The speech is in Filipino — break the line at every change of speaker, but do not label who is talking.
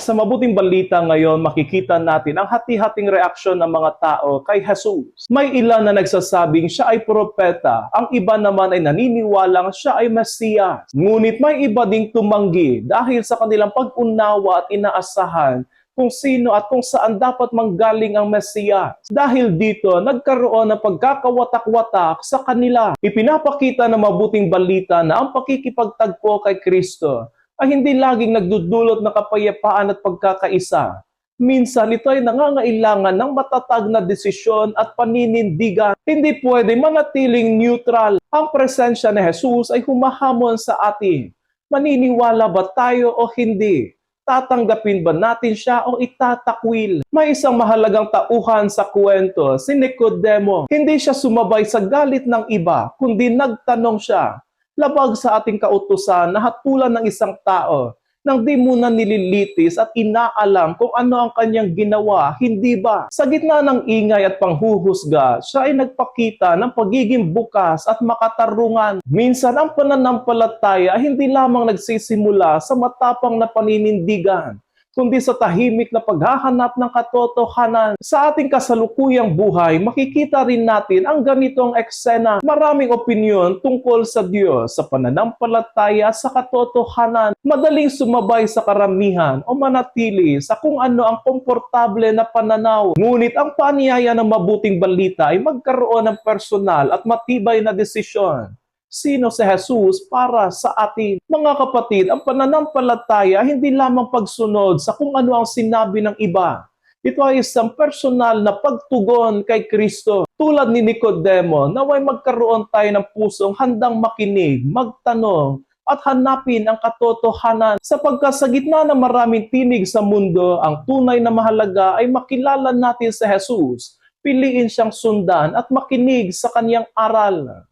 Sa mabuting balita ngayon, makikita natin ang hati-hating reaksyon ng mga tao kay Jesus. May ilan na nagsasabing siya ay propeta, ang iba naman ay naniniwalang siya ay Mesiyas. Ngunit may iba ding tumanggi dahil sa kanilang pag-unawa at inaasahan kung sino at kung saan dapat manggaling ang Mesiyas. Dahil dito, nagkaroon ng pagkakawatak-watak sa kanila. Ipinapakita ng mabuting balita na ang pakikipagtagpo kay Kristo ay hindi laging nagdudulot ng kapayapaan at pagkakaisa. Minsan ito ay nangangailangan ng matatag na desisyon at paninindigan. Hindi pwede manatiling neutral. Ang presensya ni Jesus ay humahamon sa atin. Maniniwala ba tayo o hindi? Tatanggapin ba natin siya o itatakwil? May isang mahalagang tauhan sa kwento, si Nicodemo. Hindi siya sumabay sa galit ng iba, kundi nagtanong siya. Labag sa ating kautusan na hatulan ng isang tao nang di muna nililitis at inaalam kung ano ang kanyang ginawa, hindi ba? Sa gitna ng ingay at panghuhusga, siya ay nagpakita ng pagiging bukas at makatarungan. Minsan ang pananampalataya ay hindi lamang nagsisimula sa matapang na paninindigan, kundi sa tahimik na paghahanap ng katotohanan. Sa ating kasalukuyang buhay, makikita rin natin ang ganitong eksena. Maraming opinyon tungkol sa Diyos, sa pananampalataya, sa katotohanan. Madaling sumabay sa karamihan o manatili sa kung ano ang komportable na pananaw. Ngunit ang paanyaya ng mabuting balita ay magkaroon ng personal at matibay na desisyon. Sino si Jesus para sa atin? Mga kapatid, ang pananampalataya hindi lamang pagsunod sa kung ano ang sinabi ng iba. Ito ay isang personal na pagtugon kay Kristo. Tulad ni Nicodemo, naway magkaroon tayo ng pusong handang makinig, magtanong, at hanapin ang katotohanan. Sapagkat sa gitna ng maraming tinig sa mundo, ang tunay na mahalaga ay makilala natin si Jesus, piliin siyang sundan at makinig sa kanyang aral.